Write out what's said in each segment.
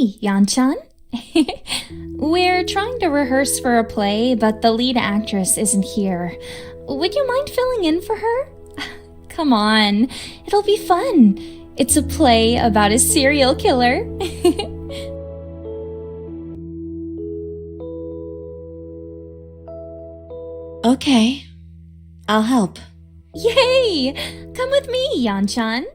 Hey, Yanchan. We're trying to rehearse for a play, but the lead actress isn't here. Would you mind filling in for her? Come on, it'll be fun. It's a play about a serial killer. Okay, I'll help. Yay! Come with me, Yanchan.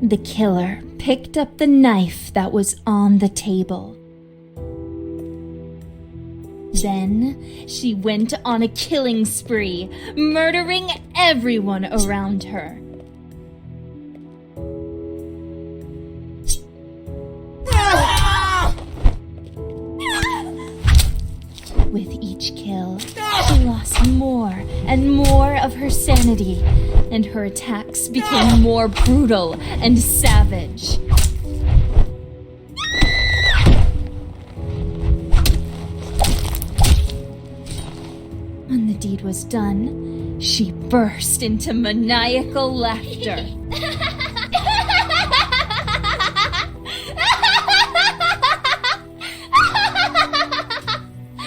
The killer picked up the knife that was on the table. Then she went on a killing spree, murdering everyone around her. With each kill, she lost more and more of her sanity, and her attacks became more brutal and savage. When the deed was done, she burst into maniacal laughter.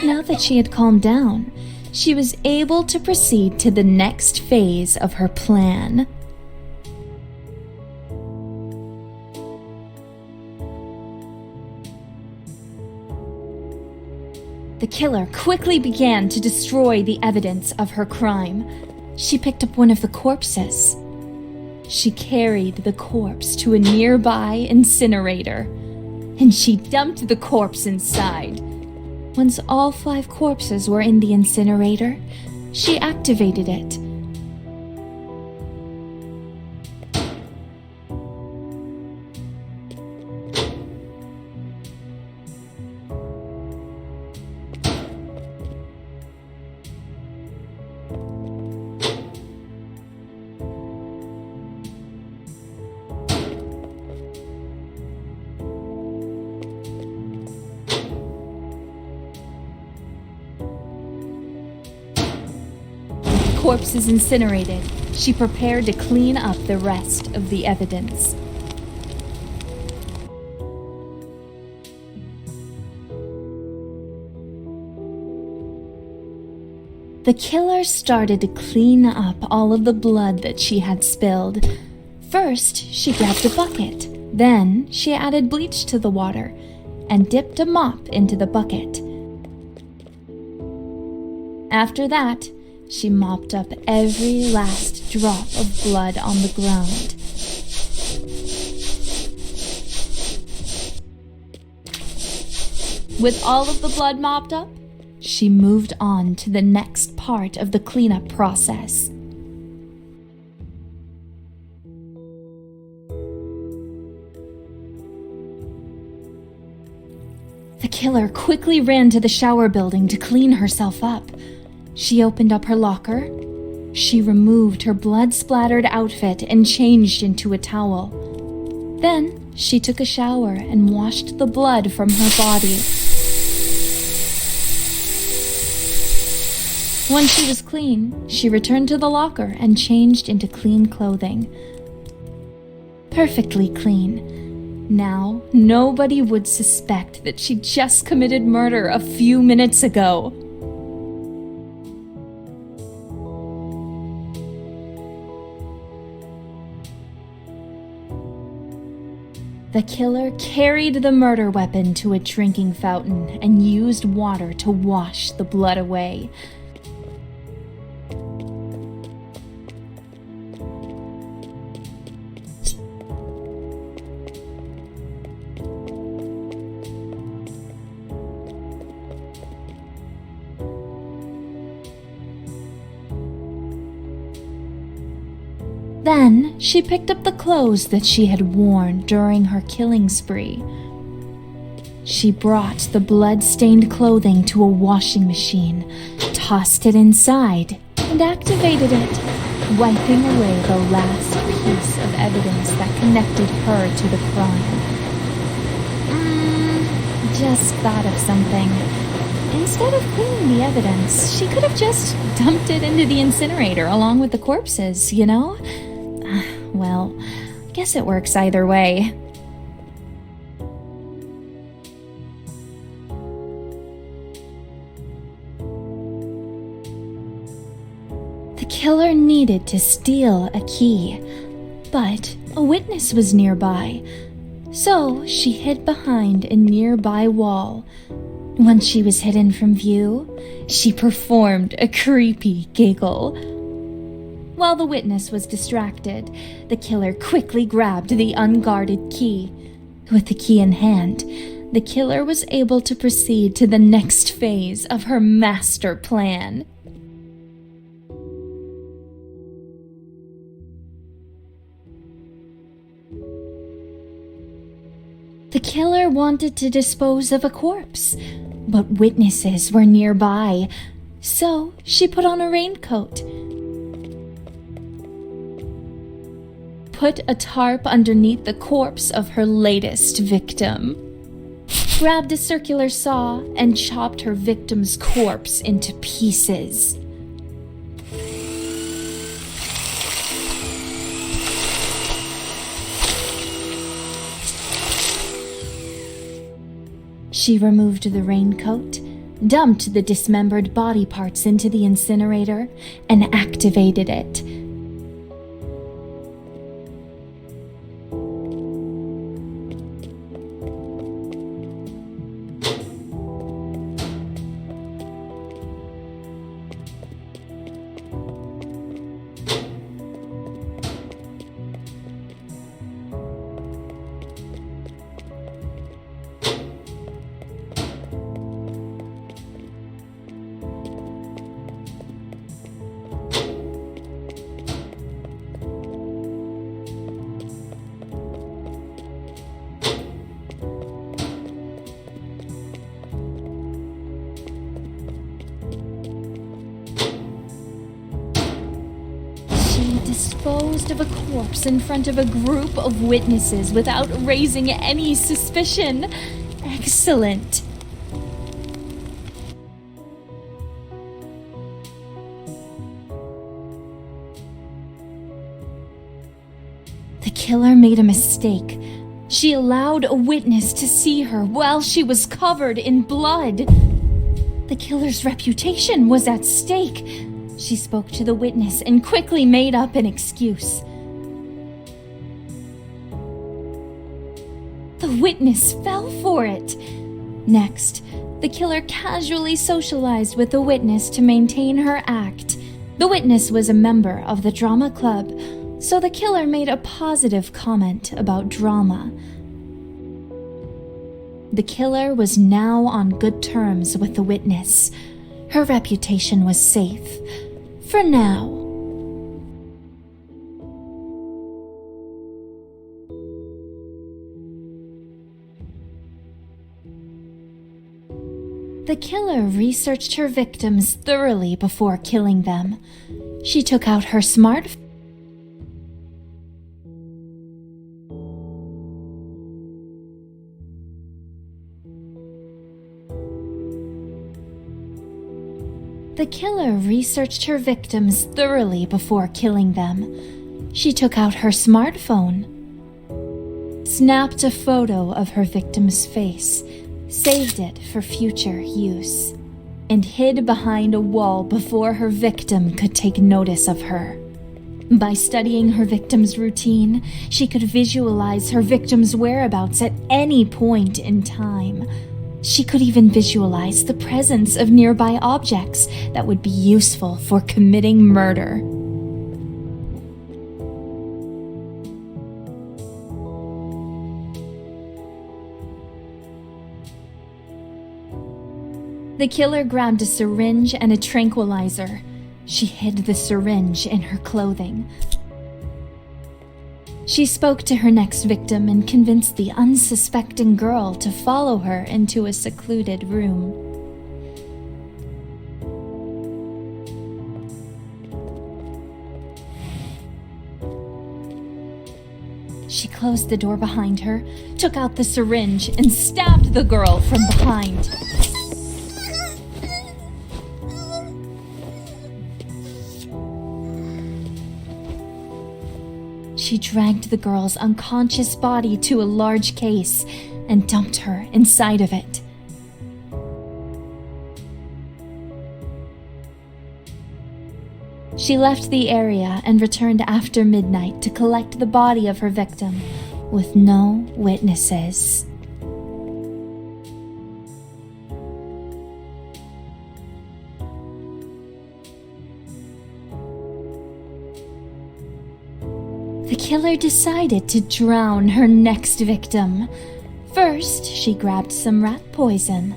Now that she had calmed down, she was able to proceed to the next phase of her plan. The killer quickly began to destroy the evidence of her crime. She picked up one of the corpses. She carried the corpse to a nearby incinerator, and she dumped the corpse inside. Once all 5 corpses were in the incinerator, she activated it. Corpses incinerated, she prepared to clean up the rest of the evidence. The killer started to clean up all of the blood that she had spilled. First, she grabbed a bucket. Then, she added bleach to the water and dipped a mop into the bucket. After that, she mopped up every last drop of blood on the ground. With all of the blood mopped up, she moved on to the next part of the cleanup process. The killer quickly ran to the shower building to clean herself up. She opened up her locker. She removed her blood-splattered outfit and changed into a towel. Then, she took a shower and washed the blood from her body. Once she was clean, she returned to the locker and changed into clean clothing. Perfectly clean. Now, nobody would suspect that she just committed murder a few minutes ago. The killer carried the murder weapon to a drinking fountain and used water to wash the blood away. Then she picked up the clothes that she had worn during her killing spree. She brought the blood-stained clothing to a washing machine, tossed it inside, and activated it, wiping away the last piece of evidence that connected her to the crime. Just thought of something. Instead of cleaning the evidence, she could have just dumped it into the incinerator along with the corpses, you know? Well, guess it works either way. The killer needed to steal a key, but a witness was nearby, so she hid behind a nearby wall. Once she was hidden from view, she performed a creepy giggle. While the witness was distracted, the killer quickly grabbed the unguarded key. With the key in hand, the killer was able to proceed to the next phase of her master plan. The killer wanted to dispose of a corpse, but witnesses were nearby, so she put on a raincoat, put a tarp underneath the corpse of her latest victim, grabbed a circular saw, and chopped her victim's corpse into pieces. She removed the raincoat, dumped the dismembered body parts into the incinerator, and activated it. Disposed of a corpse in front of a group of witnesses without raising any suspicion. Excellent. The killer made a mistake. She allowed a witness to see her while she was covered in blood. The killer's reputation was at stake. She spoke to the witness and quickly made up an excuse. The witness fell for it. Next, the killer casually socialized with the witness to maintain her act. The witness was a member of the drama club, so the killer made a positive comment about drama. The killer was now on good terms with the witness. Her reputation was safe. For now. The killer researched her victims thoroughly before killing them. She took out her smartphone. The killer researched her victims thoroughly before killing them. She took out her smartphone, snapped a photo of her victim's face, saved it for future use, and hid behind a wall before her victim could take notice of her. By studying her victim's routine, she could visualize her victim's whereabouts at any point in time. She could even visualize the presence of nearby objects that would be useful for committing murder. The killer grabbed a syringe and a tranquilizer. She hid the syringe in her clothing. She spoke to her next victim and convinced the unsuspecting girl to follow her into a secluded room. She closed the door behind her, took out the syringe, and stabbed the girl from behind. She dragged the girl's unconscious body to a large case and dumped her inside of it. She left the area and returned after midnight to collect the body of her victim, with no witnesses. The killer decided to drown her next victim. First, she grabbed some rat poison.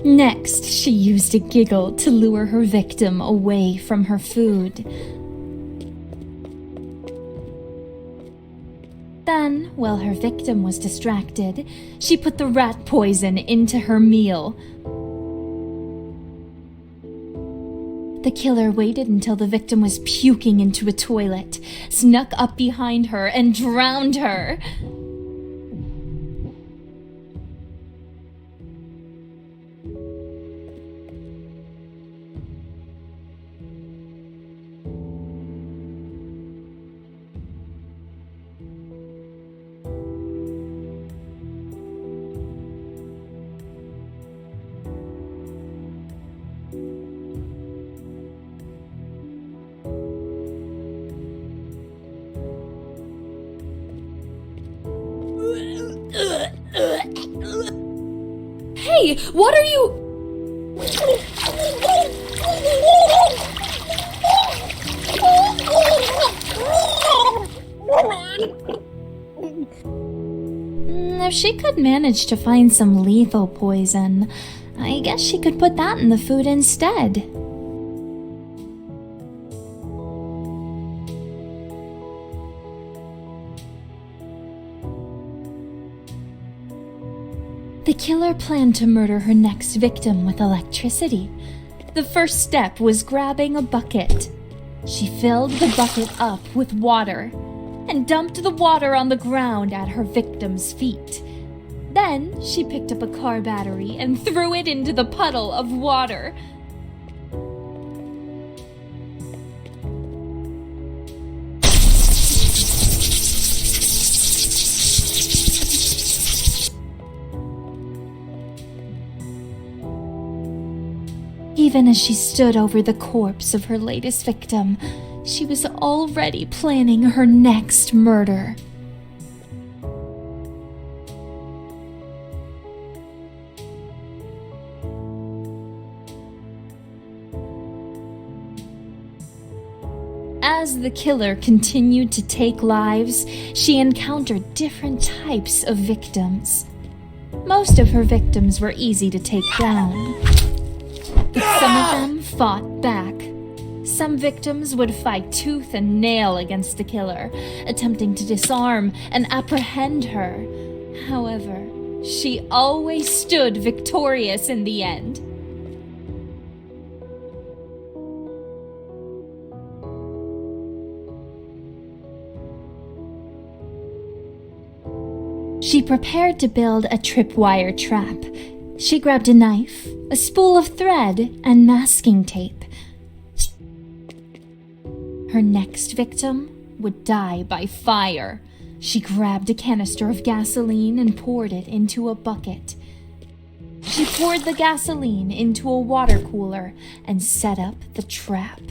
Next, she used a giggle to lure her victim away from her food. Then, while her victim was distracted, she put the rat poison into her meal. The killer waited until the victim was puking into a toilet, snuck up behind her, and drowned her. Hey, what are you... If she could manage to find some lethal poison, I guess she could put that in the food instead. The killer planned to murder her next victim with electricity. The first step was grabbing a bucket. She filled the bucket up with water and dumped the water on the ground at her victim's feet. Then she picked up a car battery and threw it into the puddle of water. Even as she stood over the corpse of her latest victim, she was already planning her next murder. As the killer continued to take lives, she encountered different types of victims. Most of her victims were easy to take down, but some of them fought back. Some victims would fight tooth and nail against the killer, attempting to disarm and apprehend her. However, she always stood victorious in the end. She prepared to build a tripwire trap. She grabbed a knife, a spool of thread, and masking tape. Her next victim would die by fire. She grabbed a canister of gasoline and poured it into a bucket. She poured the gasoline into a water cooler and set up the trap.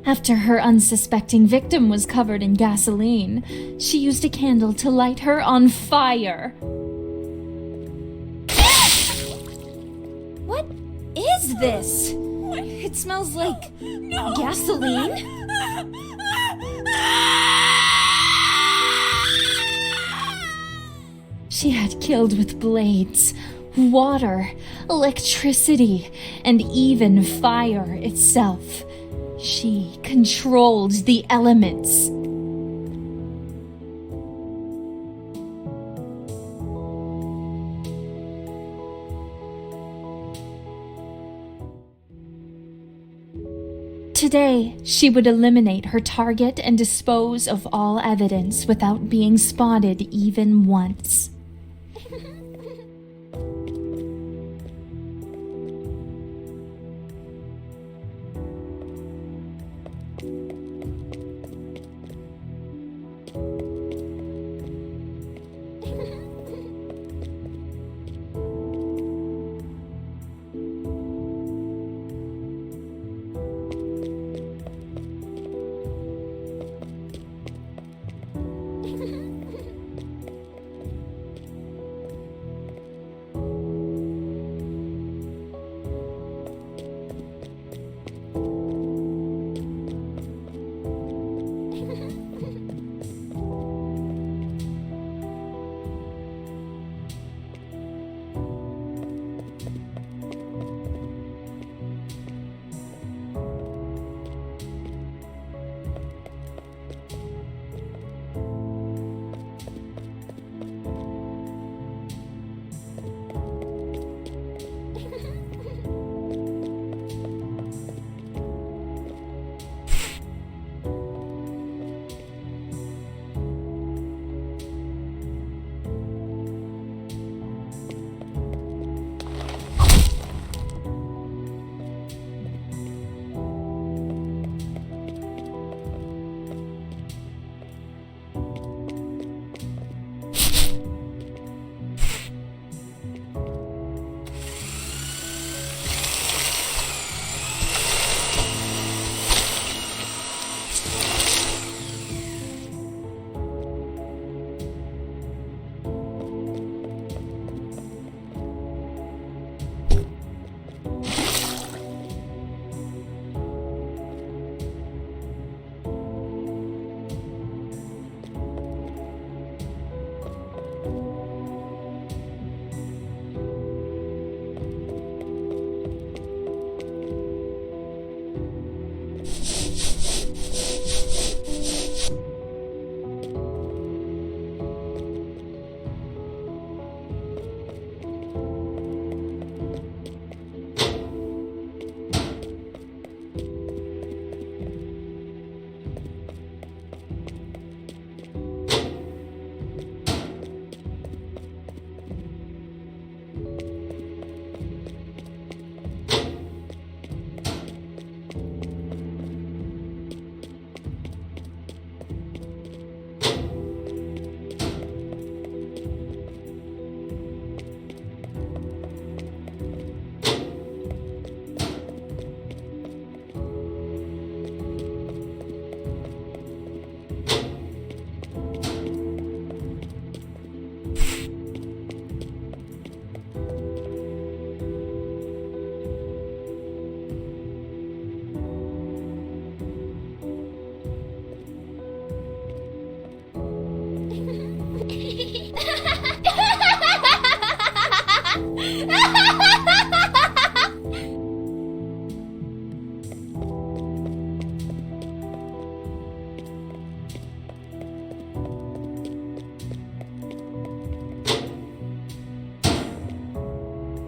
After her unsuspecting victim was covered in gasoline, she used a candle to light her on fire. What is this? It smells like gasoline. She had killed with blades, water, electricity, and even fire itself. She controlled the elements. Today, she would eliminate her target and dispose of all evidence without being spotted even once.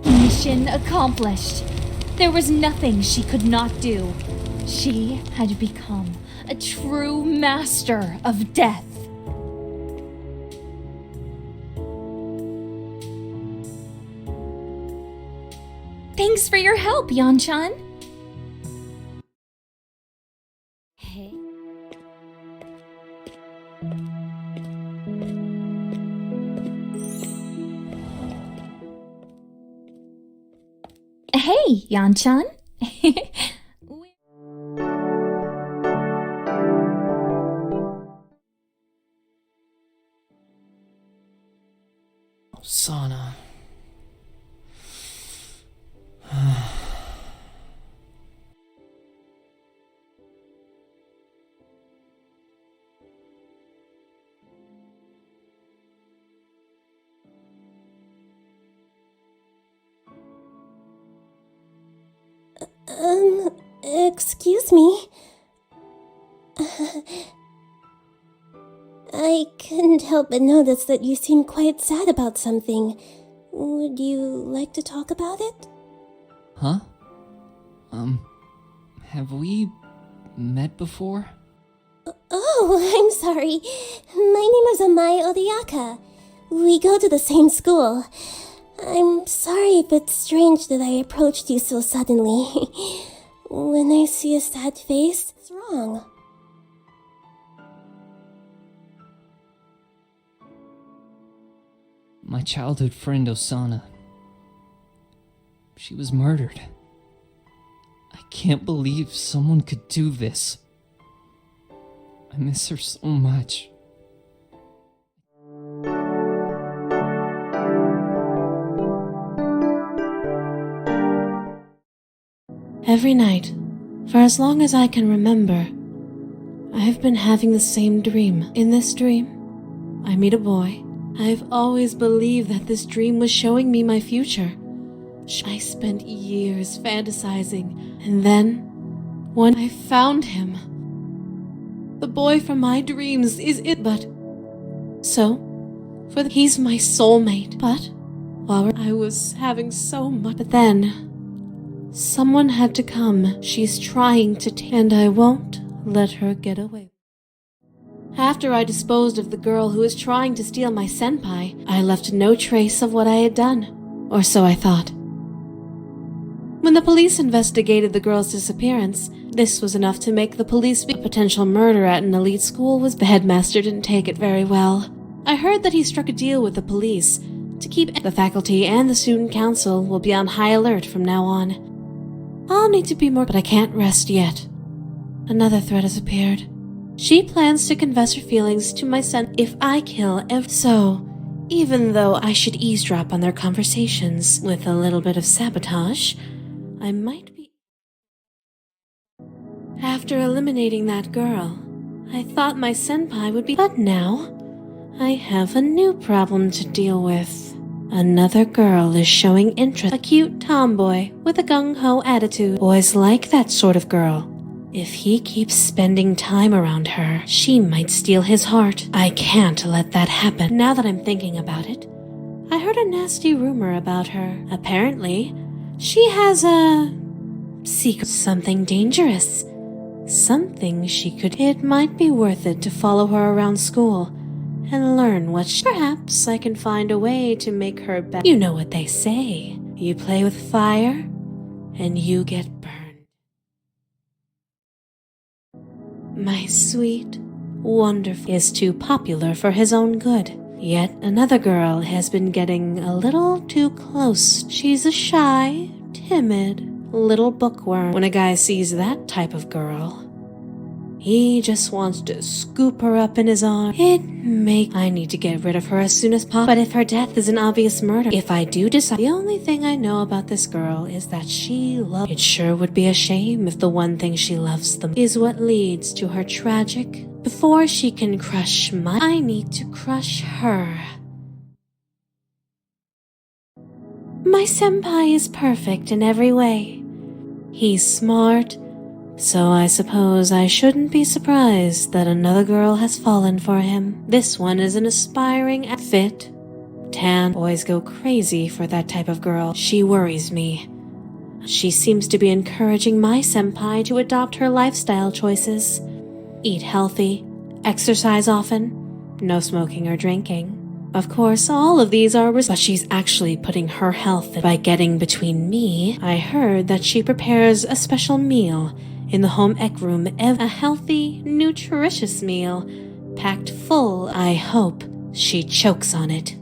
Mission accomplished. There was nothing she could not do. She had become a true master of death. Thanks for your help, Yan-chan. Hey. Hey, Yan-chan. Sauna. Excuse me. I couldn't help but notice that you seem quite sad about something. Would you like to talk about it? Huh? Have we met before? Oh, I'm sorry. My name is Amai Odiaka. We go to the same school. I'm sorry if it's strange that I approached you so suddenly. When I see a sad face, it's wrong. My childhood friend Osana. She was murdered. I can't believe someone could do this. I miss her so much. Every night, for as long as I can remember, I have been having the same dream. In this dream, I meet a boy. I've always believed that this dream was showing me my future. I spent years fantasizing, and then, when I found him, the boy from my dreams is it. But, so, he's my soulmate. But, while I was having so much, but then, someone had to come. She's trying to and I won't let her get away. After I disposed of the girl who was trying to steal my senpai, I left no trace of what I had done. Or so I thought. When the police investigated the girl's disappearance, this was enough to make the police a potential murder at an elite school was the headmaster didn't take it very well. I heard that he struck a deal with the police to keep the faculty and the student council will be on high alert from now on. I'll need to be more, but I can't rest yet. Another threat has appeared. She plans to confess her feelings to my son if I kill So, even though I should eavesdrop on their conversations with a little bit of sabotage, I might be. After eliminating that girl, I thought my senpai would be. But now, I have a new problem to deal with. Another girl is showing interest. A cute tomboy with a gung-ho attitude. Boys like that sort of girl. If he keeps spending time around her, she might steal his heart. I can't let that happen. Now that I'm thinking about it, I heard a nasty rumor about her. Apparently, she has a secret, something dangerous. Something she could. It might be worth it to follow her around school and learn what perhaps I can find a way to make her better. You know what they say. You play with fire, and you get burned. My sweet, wonderful is too popular for his own good. Yet another girl has been getting a little too close. She's a shy, timid, little bookworm. When a guy sees that type of girl, he just wants to scoop her up in his arms. I need to get rid of her as soon as possible. But if her death is an obvious murder, if I do decide, the only thing I know about this girl is that she loves. It sure would be a shame if the one thing she loves the most is what leads to her tragic. Before she can crush I need to crush her. My senpai is perfect in every way. He's smart, so I suppose I shouldn't be surprised that another girl has fallen for him. This one is an aspiring, fit, tan. Boys go crazy for that type of girl. She worries me. She seems to be encouraging my senpai to adopt her lifestyle choices. Eat healthy, exercise often, no smoking or drinking. Of course, all of these are but she's actually putting her health by getting between me. I heard that she prepares a special meal in the home ec room, a healthy, nutritious meal, packed full. I hope she chokes on it.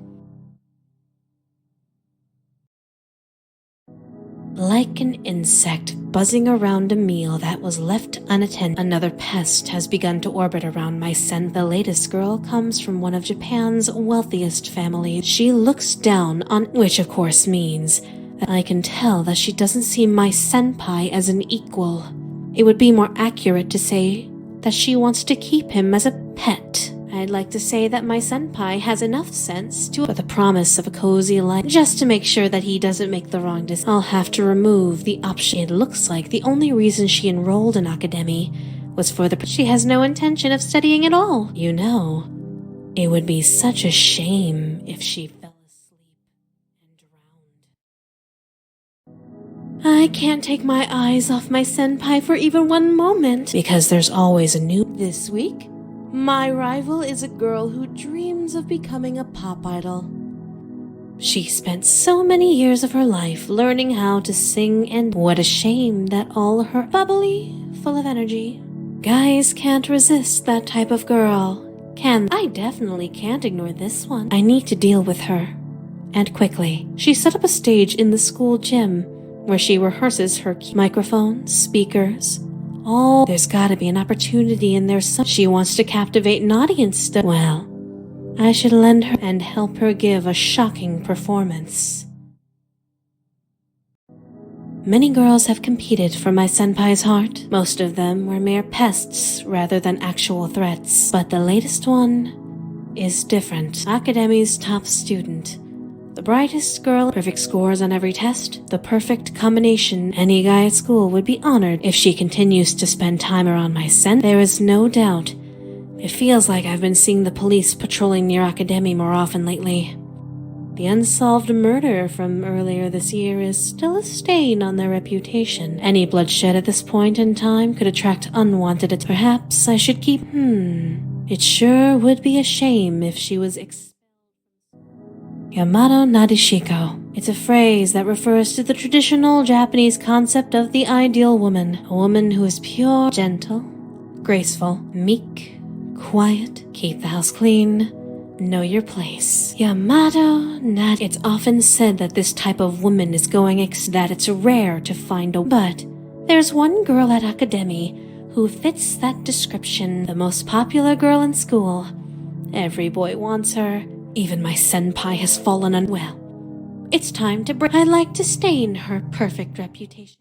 Like an insect buzzing around a meal that was left unattended, another pest has begun to orbit around my scent. The latest girl comes from one of Japan's wealthiest families. She looks down on, which of course means that I can tell that she doesn't see my senpai as an equal. It would be more accurate to say that she wants to keep him as a pet. I'd like to say that my senpai has enough sense to for the promise of a cozy life, just to make sure that he doesn't make the wrong decision. I'll have to remove the option. It looks like the only reason she enrolled in academy was for the she has no intention of studying at all. You know, it would be such a shame if she fell asleep and drowned. I can't take my eyes off my senpai for even one moment, because there's always a new. This week, my rival is a girl who dreams of becoming a pop idol. She spent so many years of her life learning how to sing, and what a shame that all her bubbly, full of energy. Guys can't resist that type of girl, can I? Definitely can't ignore this one. I need to deal with her. And quickly. She set up a stage in the school gym where she rehearses her microphones, speakers. Oh, there's gotta be an opportunity in there. She wants to captivate an audience. Well, I should lend her and help her give a shocking performance. Many girls have competed for my senpai's heart. Most of them were mere pests rather than actual threats. But the latest one is different. Academy's top student. The brightest girl, perfect scores on every test, the perfect combination. Any guy at school would be honored if she continues to spend time around my sen. There is no doubt. It feels like I've been seeing the police patrolling near Academy more often lately. The unsolved murder from earlier this year is still a stain on their reputation. Any bloodshed at this point in time could attract unwanted attention. Perhaps I should keep. It sure would be a shame if she was Yamato Nadeshiko. It's a phrase that refers to the traditional Japanese concept of the ideal woman. A woman who is pure, gentle, graceful, meek, quiet, keep the house clean, know your place. Yamato Nad. It's often said that this type of woman is going that it's rare to find a. But there's one girl at Academy who fits that description. The most popular girl in school. Every boy wants her. Even my senpai has fallen unwell. It's time to I'd like to stain her perfect reputation.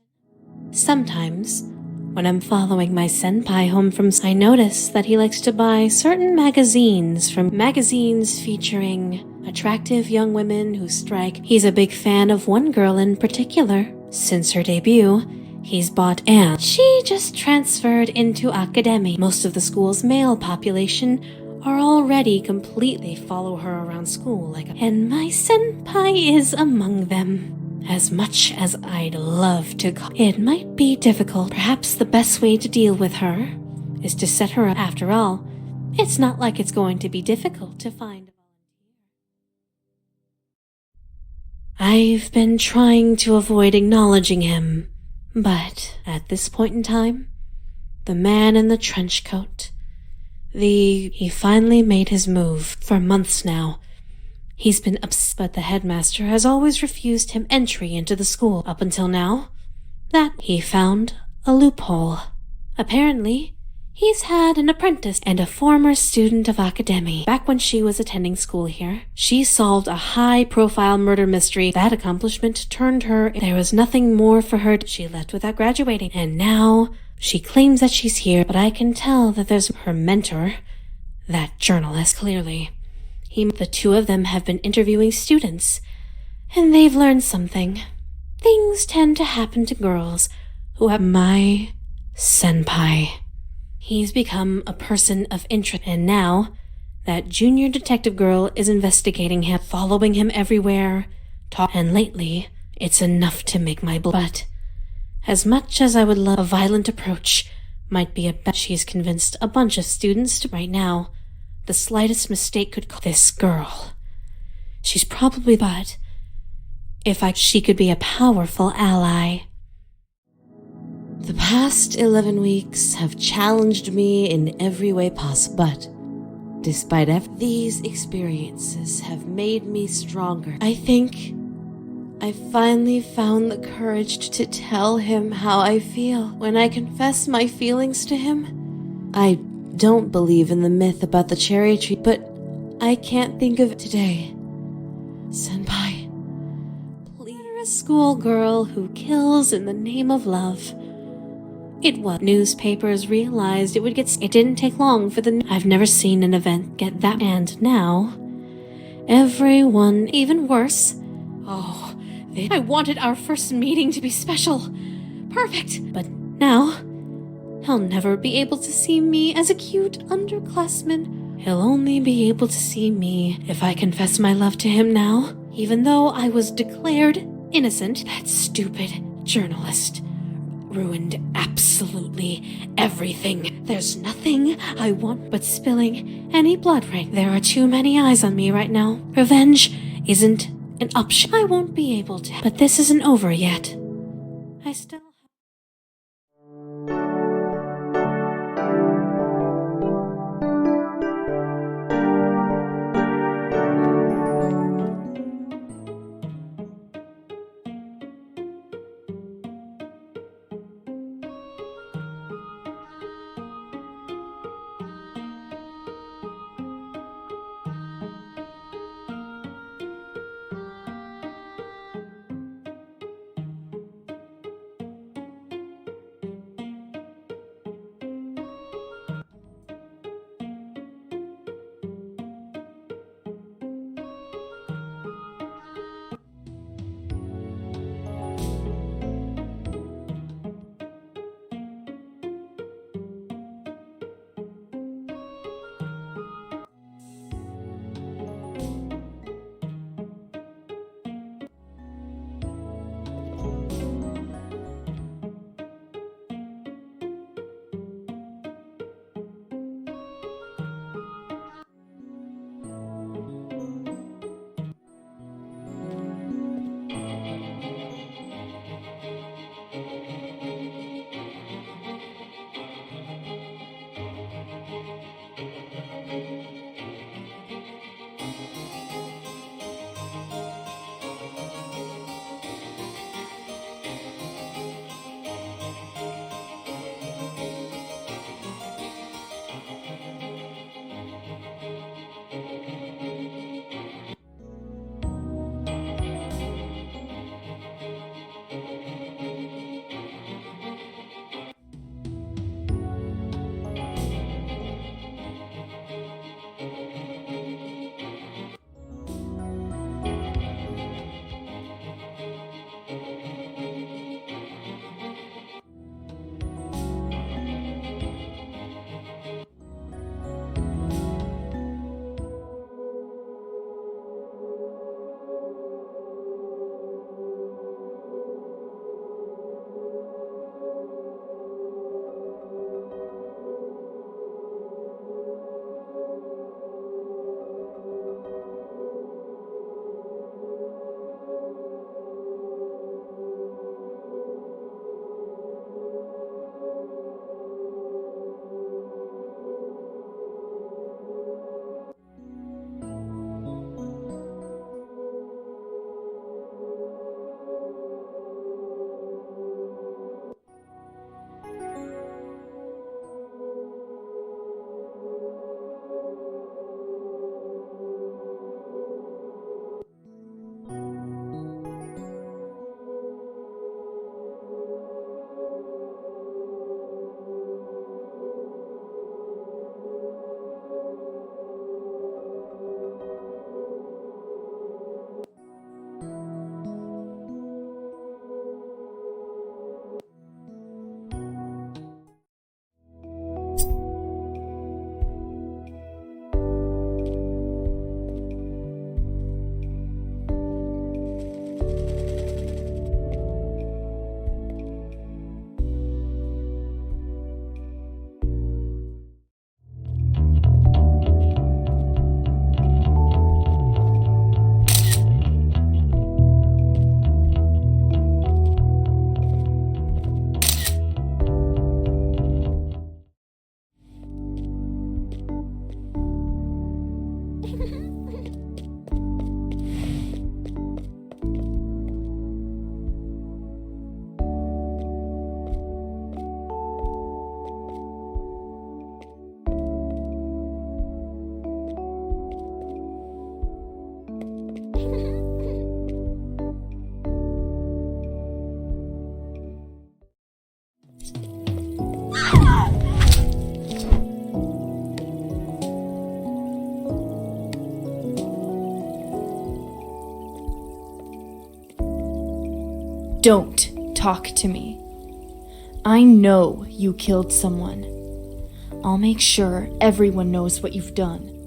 Sometimes, when I'm following my senpai home from, I notice that he likes to buy certain magazines featuring attractive young women who strike. He's a big fan of one girl in particular. Since her debut, he's bought, and she just transferred into Academy. Most of the school's male population are already completely follow her around school and my senpai is among them. As much as I'd love to it might be difficult. Perhaps the best way to deal with her is to set her up. After all, it's not like it's going to be difficult to find a volunteer. I've been trying to avoid acknowledging him, but at this point in time, the man in the trench coat, he finally made his move. For months now, he's been upset, but the headmaster has always refused him entry into the school. Up until now, that he found a loophole. Apparently, he's had an apprentice and a former student of Academy. Back when she was attending school here, she solved a high-profile murder mystery. That accomplishment turned her. There was nothing more for her. She left without graduating, and now she claims that she's here, but I can tell that there's her mentor, that journalist, clearly. The two of them have been interviewing students, and they've learned something. Things tend to happen to girls who have my senpai. He's become a person of interest, and now that junior detective girl is investigating him, following him everywhere, and lately, it's enough to make my blood. But as much as I would love, a violent approach might be a bet. She's convinced a bunch of students to right now. The slightest mistake could cause this girl. She's probably, but she could be a powerful ally. The past 11 weeks have challenged me in every way possible, but despite these experiences have made me stronger. I think I finally found the courage to tell him how I feel. When I confess my feelings to him, I don't believe in the myth about the cherry tree, but I can't think of it today. Senpai, please. You're a schoolgirl who kills in the name of love. It was. Newspapers realized it would get. It didn't take long for the. I've never seen an event get that. And now, everyone, even worse. Oh, I wanted our first meeting to be special. Perfect. But now, he'll never be able to see me as a cute underclassman. He'll only be able to see me if I confess my love to him now. Even though I was declared innocent, that stupid journalist ruined absolutely everything. There's nothing I want but spilling any blood right. There are too many eyes on me right now. Revenge isn't an option. I won't be able to. But this isn't over yet. I still... Don't talk to me. I know you killed someone. I'll make sure everyone knows what you've done.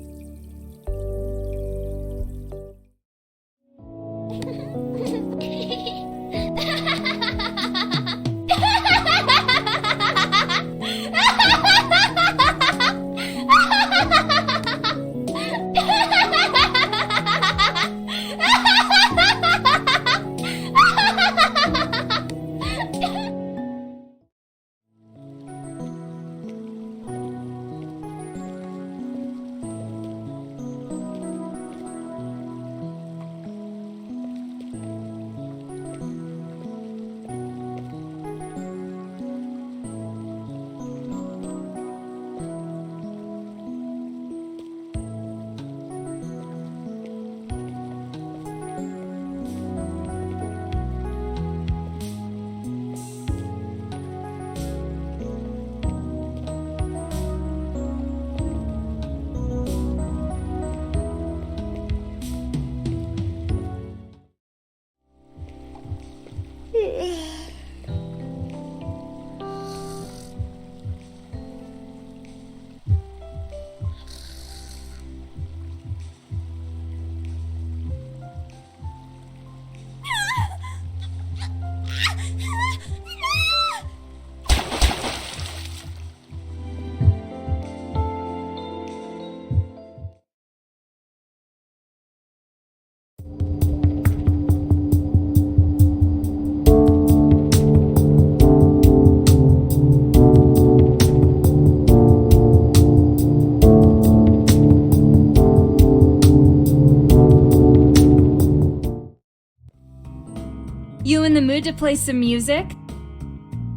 You in the mood to play some music?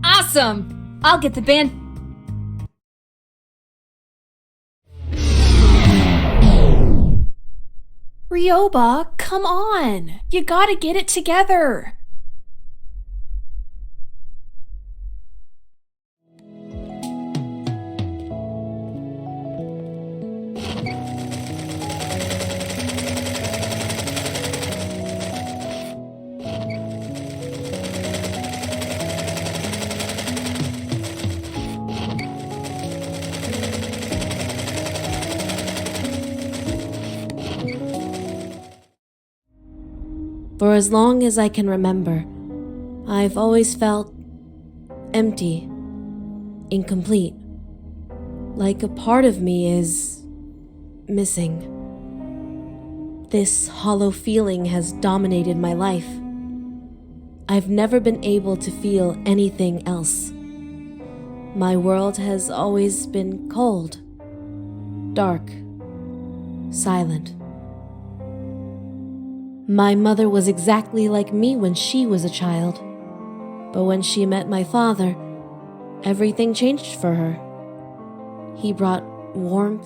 Awesome! I'll get the band. Ryoba, come on! You gotta get it together! For as long as I can remember, I've always felt empty, incomplete, like a part of me is missing. This hollow feeling has dominated my life. I've never been able to feel anything else. My world has always been cold, dark, silent. My mother was exactly like me when she was a child, but when she met my father, everything changed for her. He brought warmth